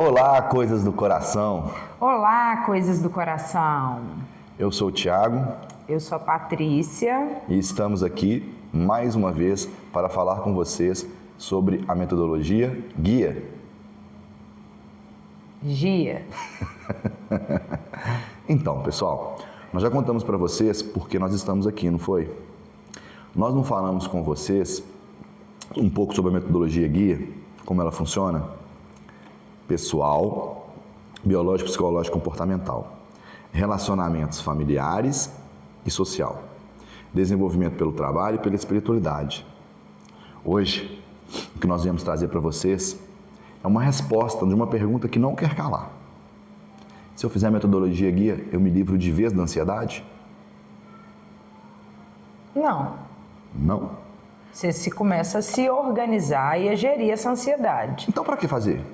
Olá, coisas do coração. Olá, coisas do coração. Eu sou o Thiago. Eu sou a Patrícia. E estamos aqui mais uma vez para falar com vocês sobre a metodologia GIA. GIA. Então, pessoal, nós já contamos para vocês porque nós estamos aqui, não foi? Nós não falamos com vocês um pouco sobre a metodologia GIA, como ela funciona? Pessoal, biológico, psicológico, comportamental, relacionamentos familiares e social, desenvolvimento pelo trabalho e pela espiritualidade. Hoje, o que nós viemos trazer para vocês é uma resposta de uma pergunta que não quer calar. Se eu fizer a metodologia GIA, eu me livro de vez da ansiedade? Não. Não? Você começa a se organizar e a gerir essa ansiedade. Então, para que fazer?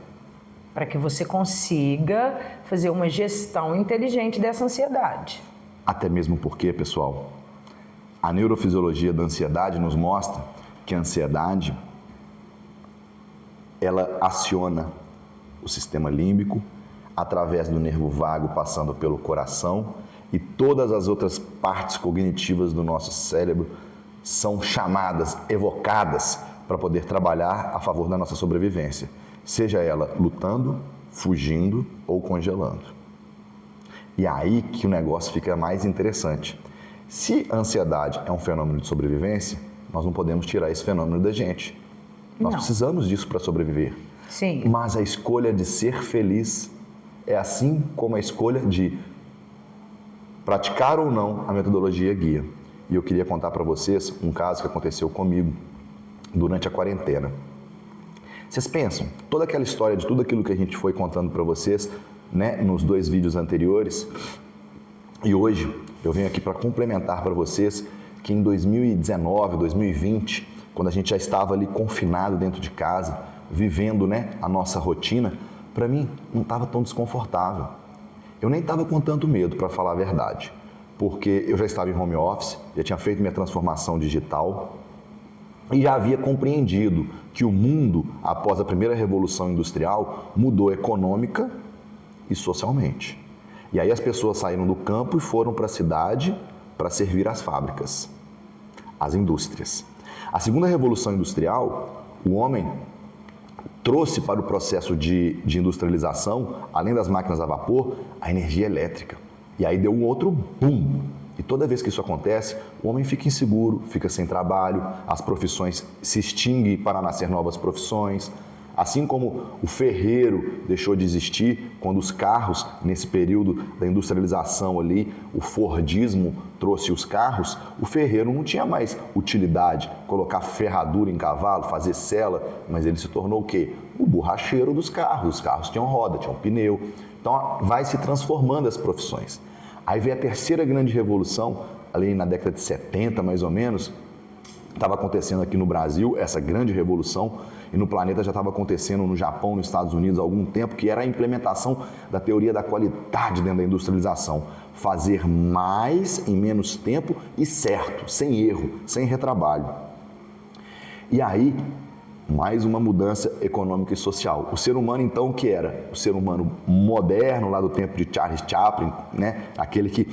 Para que você consiga fazer uma gestão inteligente dessa ansiedade. Até mesmo porque, pessoal, a neurofisiologia da ansiedade nos mostra que a ansiedade, ela aciona o sistema límbico através do nervo vago, passando pelo coração, e todas as outras partes cognitivas do nosso cérebro são chamadas, evocadas para poder trabalhar a favor da nossa sobrevivência. Seja ela lutando, fugindo ou congelando. E aí que o negócio fica mais interessante. Se a ansiedade é um fenômeno de sobrevivência, nós não podemos tirar esse fenômeno da gente. Nós precisamos disso para sobreviver. Sim. Mas a escolha de ser feliz é assim como a escolha de praticar ou não a metodologia GIA. E eu queria contar para vocês um caso que aconteceu comigo durante a quarentena. Vocês pensam, toda aquela história de tudo aquilo que a gente foi contando para vocês, né, nos 2 vídeos anteriores, e hoje eu venho aqui para complementar para vocês que em 2019, 2020, quando a gente já estava ali confinado dentro de casa, vivendo, né, a nossa rotina, para mim não estava tão desconfortável. Eu nem estava com tanto medo, para falar a verdade, porque eu já estava em home office, já tinha feito minha transformação digital, e já havia compreendido que o mundo, após a primeira revolução industrial, mudou econômica e socialmente. E aí as pessoas saíram do campo e foram para a cidade para servir as fábricas, as indústrias. A segunda revolução industrial, o homem trouxe para o processo de industrialização, além das máquinas a vapor, a energia elétrica. E aí deu um outro boom. E toda vez que isso acontece, o homem fica inseguro, fica sem trabalho, as profissões se extinguem para nascer novas profissões. Assim como o ferreiro deixou de existir quando os carros, nesse período da industrialização ali, o Fordismo trouxe os carros, o ferreiro não tinha mais utilidade, colocar ferradura em cavalo, fazer sela, mas ele se tornou o quê? O borracheiro dos carros. Os carros tinham roda, tinham pneu. Então vai se transformando as profissões. Aí veio a terceira grande revolução, ali na década de 70 mais ou menos, estava acontecendo aqui no Brasil, essa grande revolução, e no planeta já estava acontecendo no Japão, nos Estados Unidos há algum tempo, que era a implementação da teoria da qualidade dentro da industrialização. Fazer mais em menos tempo e certo, sem erro, sem retrabalho. E aí, mais uma mudança econômica e social. O ser humano, então, que era? O ser humano moderno, lá do tempo de Charles Chaplin, né? Aquele que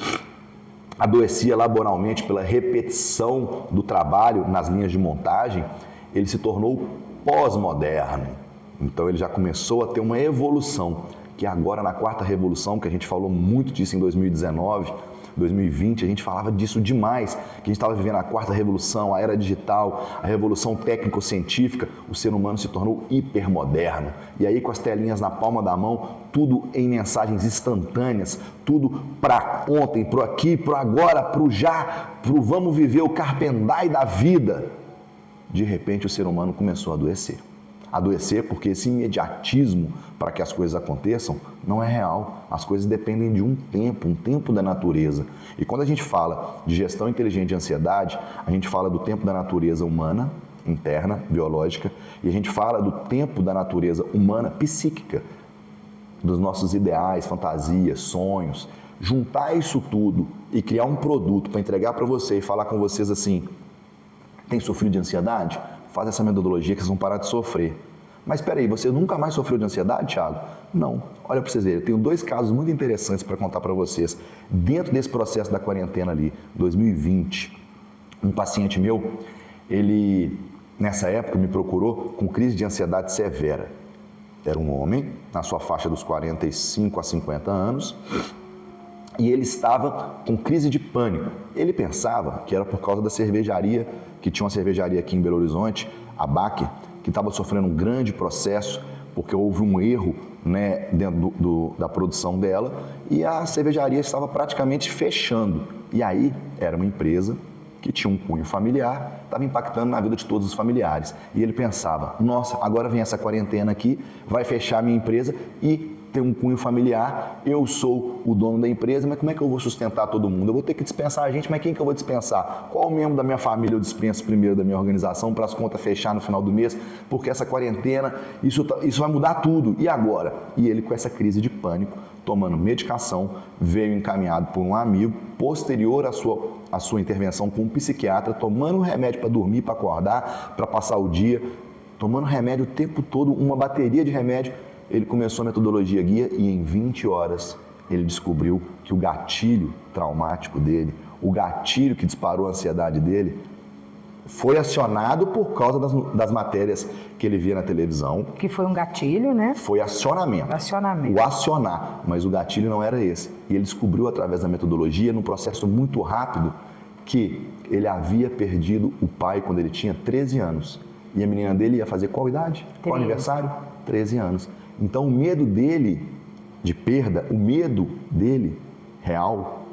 adoecia laboralmente pela repetição do trabalho nas linhas de montagem, ele se tornou pós-moderno. Então, ele já começou a ter uma evolução, que agora na quarta revolução, que a gente falou muito disso em 2019, 2020, a gente falava disso demais, que a gente estava vivendo a quarta revolução, a era digital, a revolução técnico-científica, o ser humano se tornou hipermoderno. E aí com as telinhas na palma da mão, tudo em mensagens instantâneas, tudo para ontem, para aqui, para agora, para o já, para o vamos viver o carpendai da vida. De repente o ser humano começou a adoecer. Adoecer porque esse imediatismo para que as coisas aconteçam não é real. As coisas dependem de um tempo da natureza. E quando a gente fala de gestão inteligente de ansiedade, a gente fala do tempo da natureza humana, interna, biológica, e a gente fala do tempo da natureza humana, psíquica, dos nossos ideais, fantasias, sonhos. Juntar isso tudo e criar um produto para entregar para você e falar com vocês assim: tem sofrido de ansiedade? Faz essa metodologia que vocês vão parar de sofrer. Mas espera aí, você nunca mais sofreu de ansiedade, Thiago? Não. Olha para vocês verem, eu tenho 2 casos muito interessantes para contar para vocês. Dentro desse processo da quarentena ali, 2020, um paciente meu, ele, nessa época, me procurou com crise de ansiedade severa. Era um homem, na sua faixa dos 45 a 50 anos, e ele estava com crise de pânico. Ele pensava que era por causa da cervejaria, que tinha uma cervejaria aqui em Belo Horizonte, a Baker, que estava sofrendo um grande processo, porque houve um erro, né, dentro da produção dela, e a cervejaria estava praticamente fechando. E aí, era uma empresa que tinha um cunho familiar, estava impactando na vida de todos os familiares. E ele pensava, nossa, agora vem essa quarentena aqui, vai fechar a minha empresa e tem um cunho familiar, eu sou o dono da empresa, mas como é que eu vou sustentar todo mundo? Eu vou ter que dispensar a gente, mas quem que eu vou dispensar? Qual membro da minha família eu dispenso primeiro da minha organização para as contas fechar no final do mês? Porque essa quarentena, isso vai mudar tudo. E agora? E ele com essa crise de pânico, tomando medicação, veio encaminhado por um amigo, posterior à sua intervenção com um psiquiatra, tomando um remédio para dormir, para acordar, para passar o dia, tomando remédio o tempo todo, uma bateria de remédio. Ele começou a metodologia guia e em 20 horas ele descobriu que o gatilho traumático dele, o gatilho que disparou a ansiedade dele, foi acionado por causa das matérias que ele via na televisão. Que foi um gatilho, né? Foi acionamento. Acionamento. O acionar, mas o gatilho não era esse. E ele descobriu através da metodologia, num processo muito rápido, que ele havia perdido o pai quando ele tinha 13 anos. E a menina dele ia fazer qual idade? 13. Qual aniversário? 13 anos. Então o medo dele de perda, o medo dele real,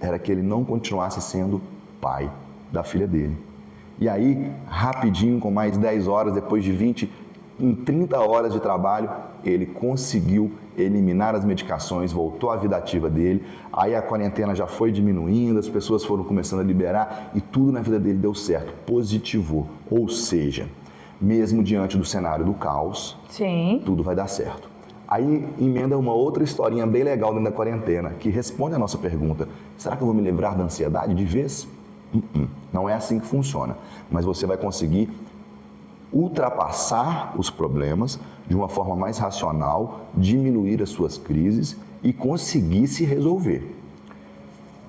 era que ele não continuasse sendo pai da filha dele. E aí, rapidinho, com mais 10 horas, depois de 20, em 30 horas de trabalho, ele conseguiu eliminar as medicações, voltou à vida ativa dele, aí a quarentena já foi diminuindo, as pessoas foram começando a liberar e tudo na vida dele deu certo, positivou. Ou seja, mesmo diante do cenário do caos, sim, tudo vai dar certo. Aí emenda uma outra historinha bem legal dentro da quarentena, que responde a nossa pergunta, será que eu vou me livrar da ansiedade de vez? Não é assim que funciona, mas você vai conseguir ultrapassar os problemas de uma forma mais racional, diminuir as suas crises e conseguir se resolver.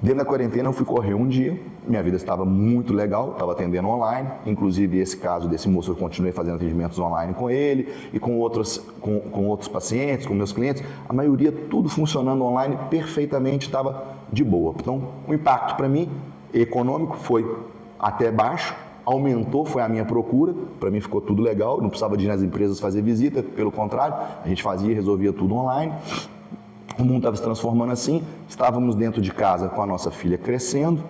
Dentro da quarentena eu fui correr um dia, minha vida estava muito legal, estava atendendo online, inclusive esse caso desse moço eu continuei fazendo atendimentos online com ele e com outros pacientes, com meus clientes, a maioria tudo funcionando online perfeitamente, estava de boa. Então o impacto para mim econômico foi até baixo, aumentou, foi a minha procura, para mim ficou tudo legal, não precisava de ir nas empresas fazer visita, pelo contrário, a gente fazia e resolvia tudo online. O mundo estava se transformando assim, estávamos dentro de casa com a nossa filha crescendo,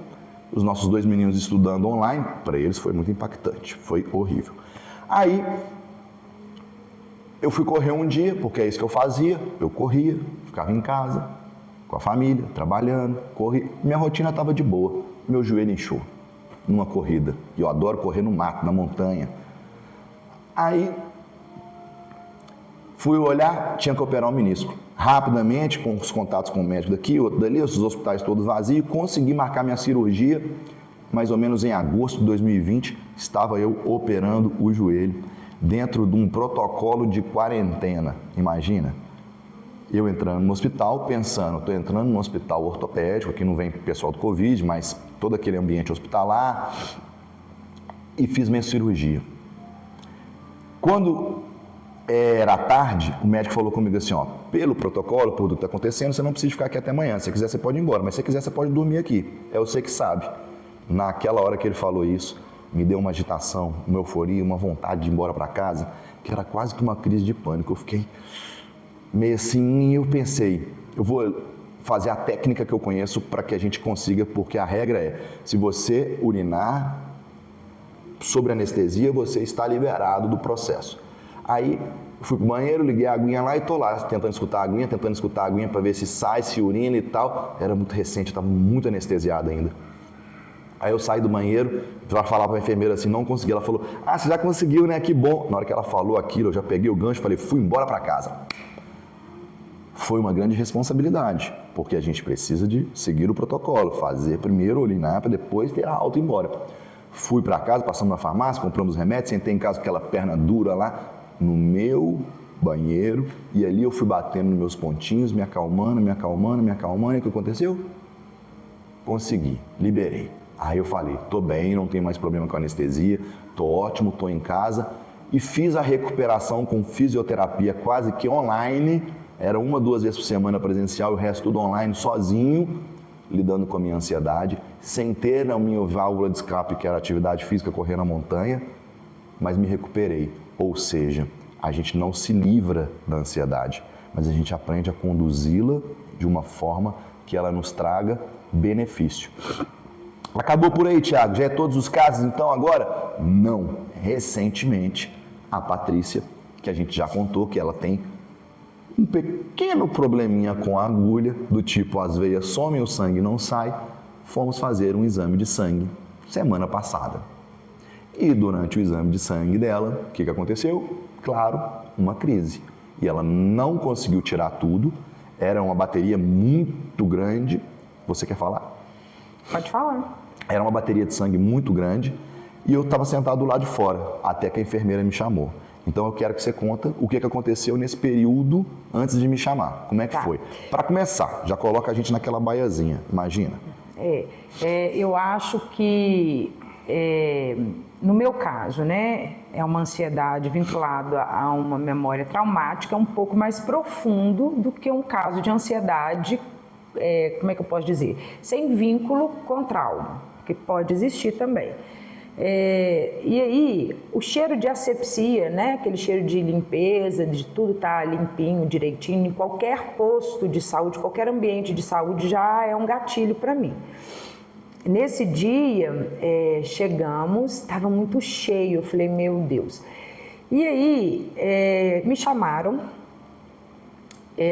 os nossos 2 meninos estudando online, para eles foi muito impactante, foi horrível. Aí, eu fui correr um dia, porque é isso que eu fazia, eu corria, ficava em casa, com a família, trabalhando, corria, minha rotina estava de boa, meu joelho inchou, numa corrida, e eu adoro correr no mato, na montanha. Aí, fui olhar, tinha que operar um menisco. Rapidamente, com os contatos com o médico daqui, outro dali, os hospitais todos vazios, consegui marcar minha cirurgia, mais ou menos em agosto de 2020, estava eu operando o joelho, dentro de um protocolo de quarentena, imagina. Eu entrando no hospital, pensando, estou entrando num hospital ortopédico, aqui não vem pessoal do Covid, mas todo aquele ambiente hospitalar, e fiz minha cirurgia. Quando era tarde, o médico falou comigo assim, ó, pelo protocolo, por tudo que está acontecendo, você não precisa ficar aqui até amanhã, se você quiser você pode ir embora, mas se você quiser você pode dormir aqui, é você que sabe. Naquela hora que ele falou isso, me deu uma agitação, uma euforia, uma vontade de ir embora para casa, que era quase que uma crise de pânico, eu fiquei meio assim, e eu pensei, eu vou fazer a técnica que eu conheço para que a gente consiga, porque a regra é, se você urinar sobre anestesia, você está liberado do processo. Aí, fui pro banheiro, liguei a aguinha lá e tô lá, tentando escutar a aguinha para ver se sai, se urina e tal. Era muito recente, eu estava muito anestesiado ainda. Aí eu saí do banheiro para falar para a enfermeira assim, não consegui. Ela falou, você já conseguiu, né? Que bom. Na hora que ela falou aquilo, eu já peguei o gancho e falei, fui embora para casa. Foi uma grande responsabilidade, porque a gente precisa de seguir o protocolo, fazer primeiro, urinar, para depois ter a alta e ir embora. Fui para casa, passamos na farmácia, compramos remédios, sentei em casa com aquela perna dura lá, no meu banheiro, e ali eu fui batendo nos meus pontinhos, me acalmando. E o que aconteceu? Consegui, liberei. Aí eu falei, tô bem, não tenho mais problema com anestesia, tô ótimo, tô em casa. E fiz a recuperação com fisioterapia quase que online. Era 1, 2 vezes por semana presencial e o resto tudo online, sozinho, lidando com a minha ansiedade, sem ter a minha válvula de escape, que era atividade física, correr na montanha, mas me recuperei. Ou seja, a gente não se livra da ansiedade, mas a gente aprende a conduzi-la de uma forma que ela nos traga benefício. Acabou por aí, Thiago? Já é todos os casos, então, agora? Não. Recentemente, a Patrícia, que a gente já contou que ela tem um pequeno probleminha com a agulha, do tipo as veias somem, o sangue não sai, fomos fazer um exame de sangue semana passada. E durante o exame de sangue dela, o que aconteceu? Claro, uma crise. E ela não conseguiu tirar tudo, era uma bateria muito grande. Você quer falar? Pode falar. Era uma bateria de sangue muito grande e eu estava sentado lá de fora, até que a enfermeira me chamou. Então eu quero que você conta o que aconteceu nesse período antes de me chamar. Como é que foi? Para começar, já coloca a gente naquela baiazinha, imagina. Eu acho que, no meu caso, né, é uma ansiedade vinculada a uma memória traumática um pouco mais profundo do que um caso de ansiedade, como é que eu posso dizer? Sem vínculo com trauma, que pode existir também. E aí, o cheiro de asepsia, né? Aquele cheiro de limpeza, de tudo tá limpinho, direitinho, em qualquer posto de saúde, qualquer ambiente de saúde já é um gatilho para mim. Nesse dia, chegamos, estava muito cheio, eu falei, meu Deus. E aí, me chamaram,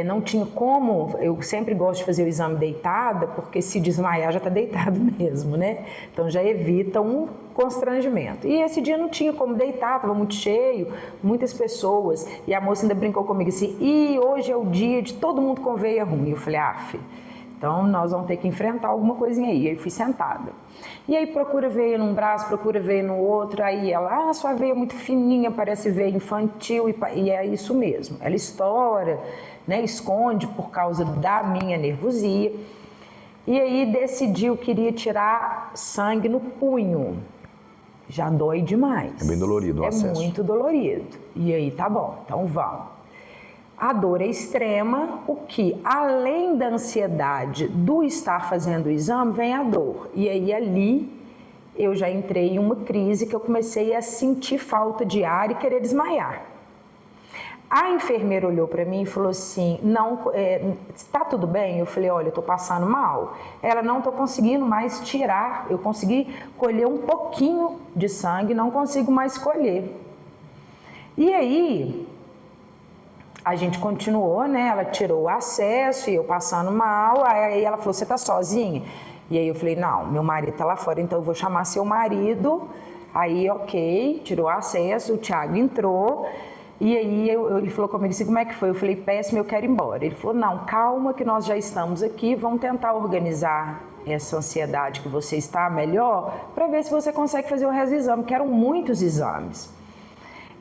não tinha como, eu sempre gosto de fazer o exame deitada, porque se desmaiar já está deitado mesmo, né? Então já evita um constrangimento. E esse dia não tinha como deitar, estava muito cheio, muitas pessoas, e a moça ainda brincou comigo assim, e hoje é o dia de todo mundo com veia ruim. Eu falei, então nós vamos ter que enfrentar alguma coisinha aí. Aí fui sentada. E aí procura veia num braço, procura veia no outro, aí ela, sua veia é muito fininha, parece veia infantil, e é isso mesmo. Ela estoura, né, esconde por causa da minha nervosia. E aí decidiu que queria tirar sangue no punho. Já dói demais. É bem dolorido o acesso. É muito dolorido. E aí, tá bom, então vamos. A dor é extrema, o que, além da ansiedade do estar fazendo o exame, vem a dor. E aí, ali, eu já entrei em uma crise que eu comecei a sentir falta de ar e querer desmaiar. A enfermeira olhou para mim e falou assim, tá tudo bem? Eu falei, olha, eu tô passando mal. Ela, não tô conseguindo mais tirar, eu consegui colher um pouquinho de sangue, não consigo mais colher. E aí, a gente continuou, né? Ela tirou o acesso e eu passando mal, aí ela falou, você tá sozinha? E aí eu falei, não, meu marido tá lá fora, então eu vou chamar seu marido. Aí, ok, tirou o acesso, o Thiago entrou. E aí ele falou comigo assim, como é que foi? Eu falei, péssimo, eu quero ir embora. Ele falou, não, calma que nós já estamos aqui, vamos tentar organizar essa ansiedade que você está melhor para ver se você consegue fazer o resto do exame, que eram muitos exames.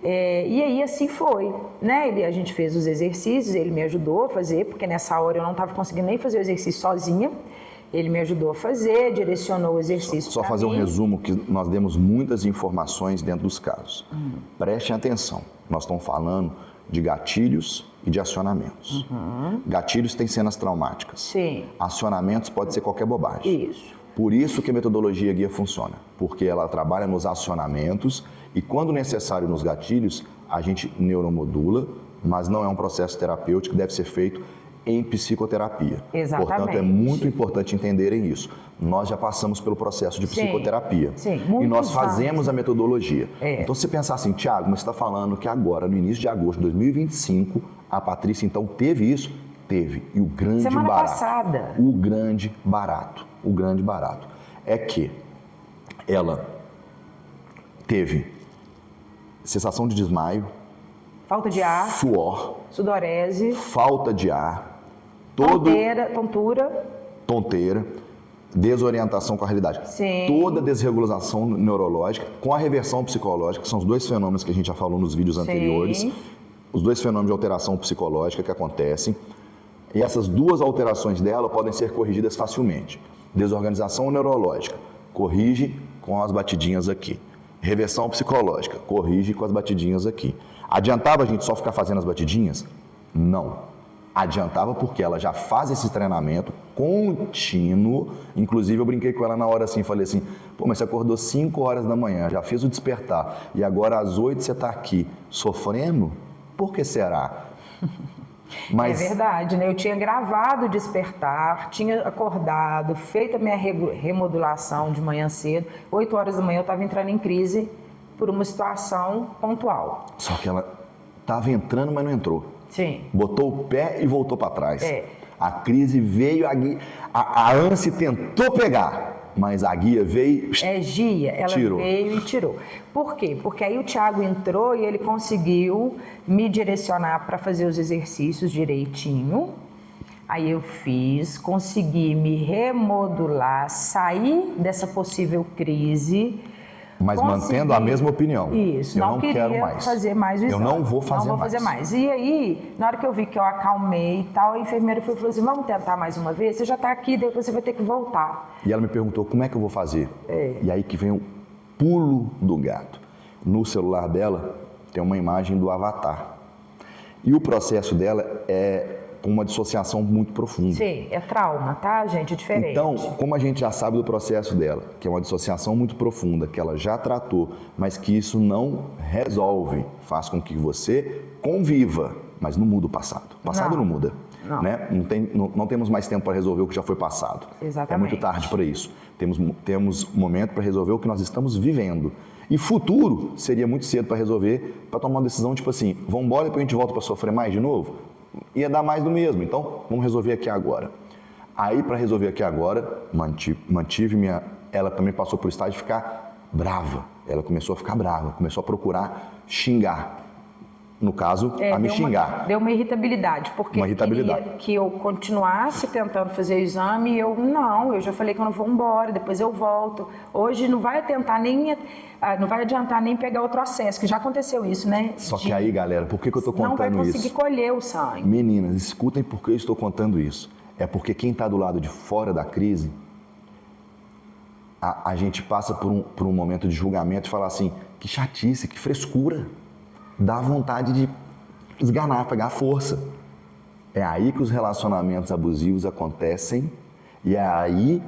E aí assim foi, né? A gente fez os exercícios, ele me ajudou a fazer, porque nessa hora eu não estava conseguindo nem fazer o exercício sozinha. Ele me ajudou a fazer, direcionou o exercício. Só fazer um resumo, que nós demos muitas informações dentro dos casos. Prestem atenção, nós estamos falando de gatilhos e de acionamentos. Gatilhos têm cenas traumáticas. Sim. Acionamentos pode ser qualquer bobagem. Isso. Por isso que a metodologia guia funciona, porque ela trabalha nos acionamentos e, quando necessário nos gatilhos, a gente neuromodula, mas não é um processo terapêutico que deve ser feito em psicoterapia. Exatamente. Portanto, é muito importante entenderem isso. Nós já passamos pelo processo de psicoterapia. Sim, e nós fazemos a metodologia. Então, se você pensar assim, Thiago, mas você está falando que agora, no início de agosto de 2025, a Patrícia, então, teve isso? Teve. E o grande semana barato. Passada. O grande barato é que ela teve sensação de desmaio, falta de ar, suor, sudorese, falta de ar, tontura, desorientação com a realidade. Sim. Toda desregulação neurológica com a reversão psicológica, que são os dois fenômenos que a gente já falou nos vídeos anteriores, os dois fenômenos de alteração psicológica que acontecem, e essas duas alterações dela podem ser corrigidas facilmente. Desorganização neurológica, corrige com as batidinhas aqui. Reversão psicológica, corrige com as batidinhas aqui. Adiantava a gente só ficar fazendo as batidinhas? Não. Adiantava porque ela já faz esse treinamento contínuo. Inclusive eu brinquei com ela na hora assim, falei assim, pô, mas você acordou 5 horas da manhã, já fez o despertar, e agora às 8 você está aqui sofrendo? Por que será? Mas... É verdade, né? Eu tinha gravado o despertar, tinha acordado, feito a minha remodulação de manhã cedo, 8 horas da manhã eu estava entrando em crise por uma situação pontual. Só que ela estava entrando, mas não entrou. Sim. Botou o pé e voltou para trás. É. A crise veio, a ânsia tentou pegar, mas a guia veio Gia, ela tirou. Veio e tirou. Por quê? Porque aí o Thiago entrou e ele conseguiu me direcionar para fazer os exercícios direitinho. Aí eu fiz, consegui me remodular, sair dessa possível crise. Mas mantendo a mesma opinião. Isso, eu não quero mais. Fazer mais o exame. Eu não vou fazer mais. E aí, na hora que eu vi que eu acalmei e tal, a enfermeira falou assim, vamos tentar mais uma vez? Você já está aqui, depois você vai ter que voltar. E ela me perguntou, como é que eu vou fazer? E aí que vem o pulo do gato. No celular dela tem uma imagem do avatar. E o processo dela é uma dissociação muito profunda. Sim, é trauma, tá, gente? É diferente. Então, como a gente já sabe do processo dela, que é uma dissociação muito profunda, que ela já tratou, mas que isso não resolve, faz com que você conviva, mas não muda o passado. O passado não muda. Não. Né? Não temos mais tempo para resolver o que já foi passado. Exatamente. É muito tarde para isso. Temos momento para resolver o que nós estamos vivendo. E futuro seria muito cedo para resolver, para tomar uma decisão tipo assim, vamos embora e depois a gente volta para sofrer mais de novo? Ia dar mais do mesmo, então vamos resolver aqui agora. Aí para resolver aqui agora, mantive minha... Ela também passou por estágio de ficar brava. Ela começou a ficar brava, começou a procurar xingar. No caso, a me xingar. Deu uma irritabilidade, porque queria que eu continuasse tentando fazer o exame e eu já falei que eu não vou embora, depois eu volto. Hoje não vai adiantar nem pegar outro acesso, que já aconteceu isso, né? Só que aí, galera, por que eu estou contando isso? Não vai conseguir colher o sangue. Meninas, escutem por que eu estou contando isso. É porque quem está do lado de fora da crise, a gente passa por um momento de julgamento e fala assim, que chatice, que frescura. Dá vontade de esganar, pegar força. É aí que os relacionamentos abusivos acontecem e é aí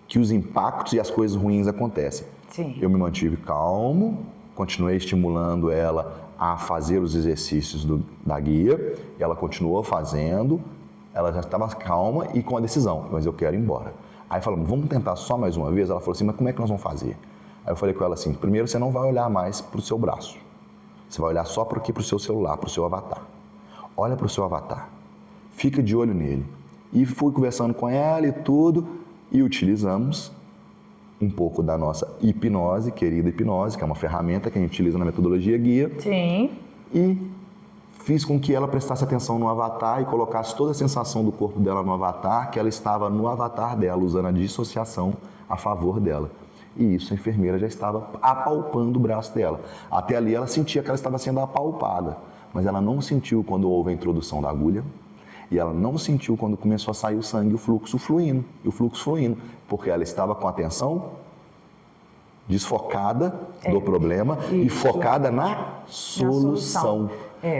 que os impactos e as coisas ruins acontecem. Sim. Eu me mantive calmo, continuei estimulando ela a fazer os exercícios da guia, ela continuou fazendo, ela já estava calma e com a decisão, mas eu quero ir embora. Aí falamos, vamos tentar só mais uma vez? Ela falou assim, mas como é que nós vamos fazer? Aí eu falei com ela assim, primeiro você não vai olhar mais para o seu braço, você vai olhar só para aqui, para o seu celular, para o seu avatar. Olha para o seu avatar, fica de olho nele. E fui conversando com ela e tudo, e utilizamos um pouco da nossa hipnose, querida hipnose, que é uma ferramenta que a gente utiliza na metodologia guia. Sim. E fiz com que ela prestasse atenção no avatar e colocasse toda a sensação do corpo dela no avatar, que ela estava no avatar dela, usando a dissociação a favor dela. E isso a enfermeira já estava apalpando o braço dela. Até ali ela sentia que ela estava sendo apalpada, mas ela não sentiu quando houve a introdução da agulha e ela não sentiu quando começou a sair o sangue, o fluxo fluindo, porque ela estava com a atenção desfocada do problema e focada na solução.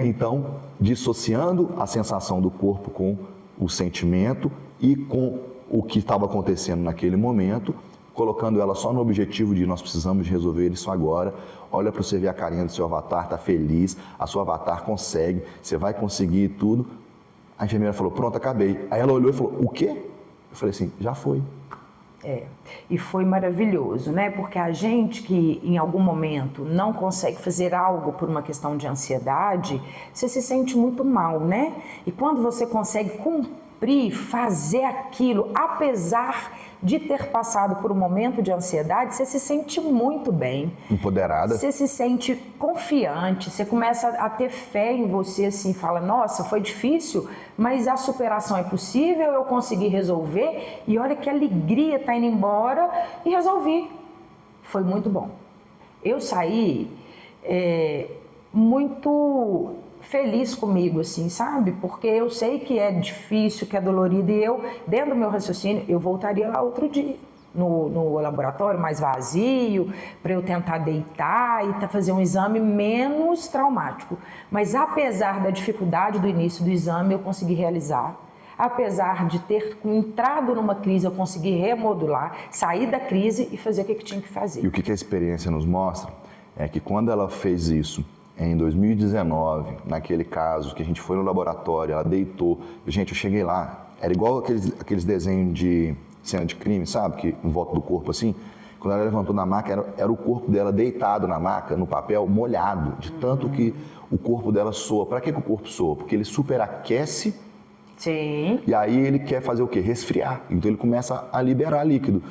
Então, dissociando a sensação do corpo com o sentimento e com o que estava acontecendo naquele momento, colocando ela só no objetivo de nós precisamos de resolver isso agora. Olha para você ver a carinha do seu avatar, está feliz, a sua avatar consegue, você vai conseguir tudo. A enfermeira falou, pronto, acabei. Aí ela olhou e falou, o quê? Eu falei assim, já foi. E foi maravilhoso, né? Porque a gente que em algum momento não consegue fazer algo por uma questão de ansiedade, você se sente muito mal, né? E quando você consegue Pri, fazer aquilo, apesar de ter passado por um momento de ansiedade, você se sente muito bem. Empoderada. Você se sente confiante, você começa a ter fé em você, assim, fala, nossa, foi difícil, mas a superação é possível, eu consegui resolver, e olha que alegria tá indo embora, e resolvi. Foi muito bom. Eu saí muito feliz comigo, assim, sabe? Porque eu sei que é difícil, que é dolorido, e eu, dentro do meu raciocínio, eu voltaria lá outro dia, no laboratório mais vazio, para eu tentar deitar e fazer um exame menos traumático. Mas apesar da dificuldade do início do exame, eu consegui realizar. Apesar de ter entrado numa crise, eu consegui remodular, sair da crise e fazer o que tinha que fazer. E o que a experiência nos mostra é que quando ela fez isso, em 2019, naquele caso que a gente foi no laboratório, ela deitou. Gente, eu cheguei lá, era igual aqueles desenhos de cena de crime, sabe? Que em volta do corpo assim. Quando ela levantou na maca, era o corpo dela deitado na maca, no papel, molhado, de tanto que o corpo dela soa. Para que o corpo soa? Porque ele superaquece. Sim. E aí ele quer fazer o quê? Resfriar. Então ele começa a liberar líquido,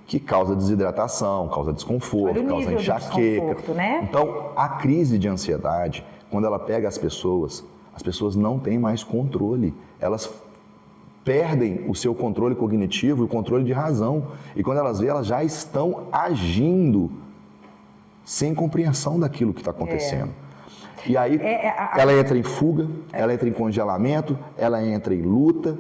que causa desidratação, causa desconforto, causa enxaqueca. Né? Então, a crise de ansiedade, quando ela pega as pessoas não têm mais controle. Elas perdem o seu controle cognitivo e o controle de razão. E quando elas veem, elas já estão agindo sem compreensão daquilo que está acontecendo. E aí, ela entra em fuga, ela entra em congelamento, ela entra em luta,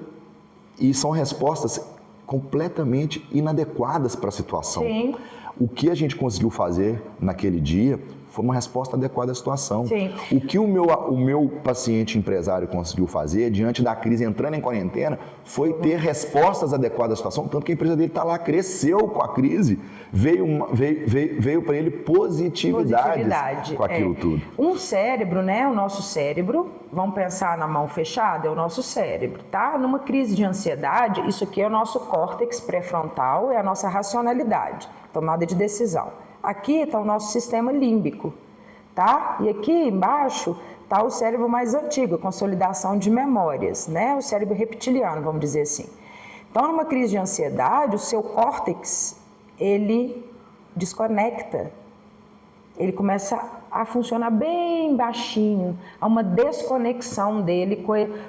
e são respostas completamente inadequadas para a situação. Sim. O que a gente conseguiu fazer naquele dia foi uma resposta adequada à situação. Sim. O que o meu paciente empresário conseguiu fazer, diante da crise, entrando em quarentena, foi ter respostas adequadas à situação, tanto que a empresa dele está lá, cresceu com a crise, veio para ele positividades com aquilo tudo. Um cérebro, né, o nosso cérebro, vamos pensar na mão fechada, é o nosso cérebro, tá? Numa crise de ansiedade, isso aqui é o nosso córtex pré-frontal, é a nossa racionalidade, tomada de decisão. Aqui está o nosso sistema límbico, tá? E aqui embaixo está o cérebro mais antigo, a consolidação de memórias, né? O cérebro reptiliano, vamos dizer assim. Então, numa crise de ansiedade, o seu córtex, ele desconecta. Ele começa a funcionar bem baixinho, há uma desconexão dele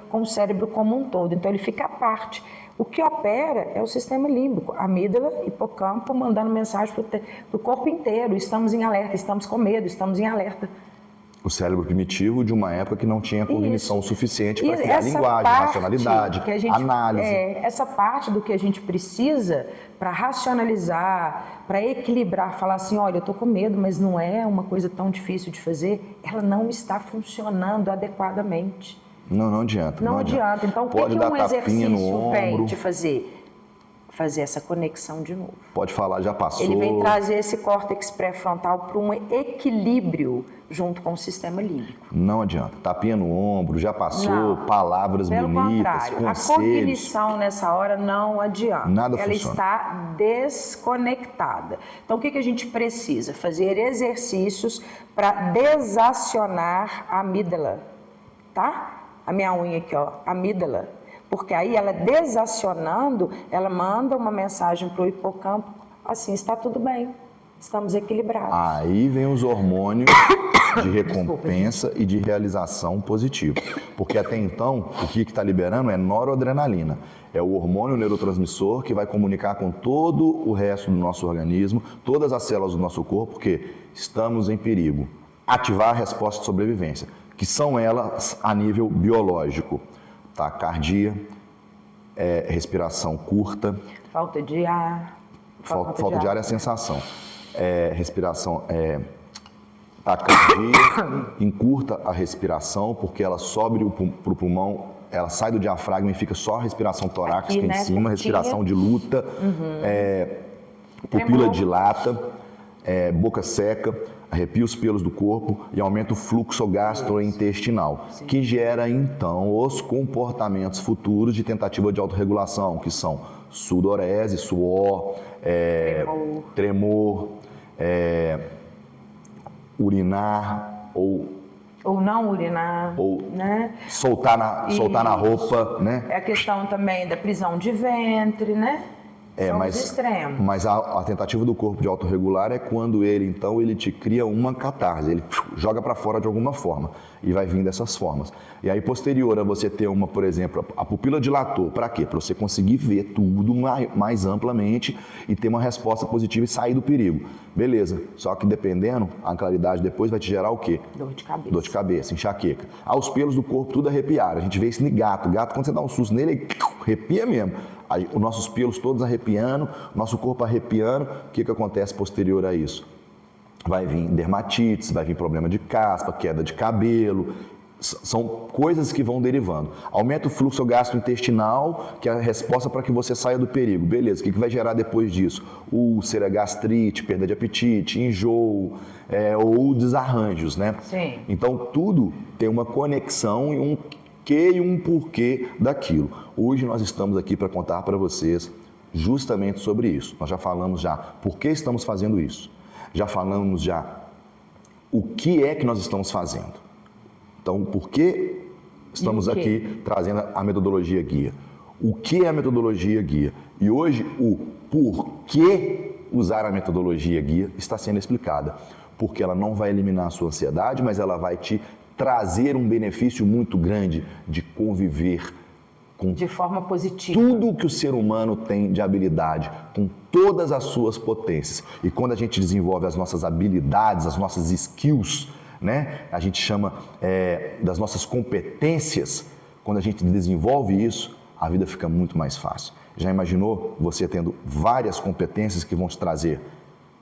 com o cérebro como um todo. Então, ele fica à parte. O que opera é o sistema límbico, amígdala, hipocampo, mandando mensagem para o corpo inteiro. Estamos em alerta, estamos com medo, estamos em alerta. O cérebro primitivo de uma época que não tinha cognição suficiente para criar essa linguagem, racionalidade, análise. Essa parte do que a gente precisa para racionalizar, para equilibrar, falar assim, olha, eu estou com medo, mas não é uma coisa tão difícil de fazer, ela não está funcionando adequadamente. Não adianta. Não adianta. Então, pode o que um exercício vem ombro. te fazer? Fazer essa conexão de novo. Pode falar, já passou. Ele vem trazer esse córtex pré-frontal para um equilíbrio junto com o sistema límbico. Não adianta. Tapinha no ombro, já passou, não, palavras pelo bonitas, contrário, conselhos. A cognição nessa hora não adianta. Nada Ela funciona. está desconectada. Então, o que a gente precisa? Fazer exercícios para desacionar a amígdala, tá? A minha unha aqui, ó, amígdala. Porque aí ela desacionando, ela manda uma mensagem para o hipocampo, assim, está tudo bem, estamos equilibrados. Aí vem os hormônios de recompensa e de realização positiva. Porque até então, o que está liberando é noradrenalina. É o hormônio neurotransmissor que vai comunicar com todo o resto do nosso organismo, todas as células do nosso corpo, porque estamos em perigo. Ativar a resposta de sobrevivência, que são elas a nível biológico. Taquicardia, respiração curta. Falta de ar. Falta de ar é a sensação. Respiração, taquicardia, encurta a respiração, porque ela sobe para o pulmão, ela sai do diafragma e fica só a respiração torácica aqui, né, em cima, respiração de luta, pupila dilata, boca seca, arrepia os pelos do corpo e aumenta o fluxo gastrointestinal, que gera então os comportamentos futuros de tentativa de autorregulação, que são sudorese, suor, tremor, urinar ou Ou não urinar, ou né? soltar na roupa, né? É a questão também da prisão de ventre, né? São os extremos. Mas a tentativa do corpo de autorregular é quando ele te cria uma catarse, ele joga para fora de alguma forma e vai vir dessas formas. E aí, posterior a você ter por exemplo, a pupila dilatou, para quê? Para você conseguir ver tudo mais amplamente e ter uma resposta positiva e sair do perigo. Beleza, só que dependendo, a claridade depois vai te gerar o quê? Dor de cabeça. Dor de cabeça, enxaqueca. Os pelos do corpo tudo arrepiaram. A gente vê isso em gato. Gato, quando você dá um susto nele, ele arrepia mesmo. Os nossos pelos todos arrepiando, nosso corpo arrepiando. O que acontece posterior a isso? Vai vir dermatites, vai vir problema de caspa, queda de cabelo. São coisas que vão derivando. Aumenta o fluxo gastrointestinal, que é a resposta para que você saia do perigo. Beleza, o que vai gerar depois disso? Úlcera, gastrite, perda de apetite, enjoo, ou desarranjos, né? Sim. Então, tudo tem uma conexão e um porquê daquilo. Hoje nós estamos aqui para contar para vocês justamente sobre isso. Nós já falamos por que estamos fazendo isso. Já falamos o que é que nós estamos fazendo. Então, por que estamos aqui trazendo a metodologia guia? O que é a metodologia guia? E hoje, o porquê usar a metodologia guia está sendo explicada. Porque ela não vai eliminar a sua ansiedade, mas ela vai te trazer um benefício muito grande de conviver com de forma positiva. Tudo que o ser humano tem de habilidade, com todas as suas potências. E quando a gente desenvolve as nossas habilidades, as nossas skills, né? A gente chama das nossas competências. Quando a gente desenvolve isso, a vida fica muito mais fácil. Já imaginou você tendo várias competências que vão te trazer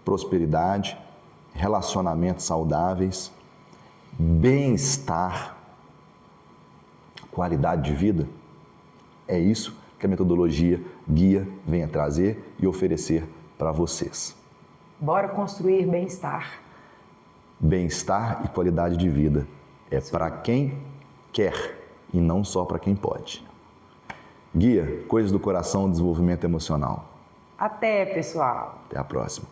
prosperidade, relacionamentos saudáveis, bem-estar, qualidade de vida? É isso que a metodologia guia vem a trazer e oferecer para vocês. Bora construir bem-estar. Bem-estar e qualidade de vida é para quem quer e não só para quem pode. Guia, Coisas do Coração, Desenvolvimento Emocional. Até, pessoal. Até a próxima.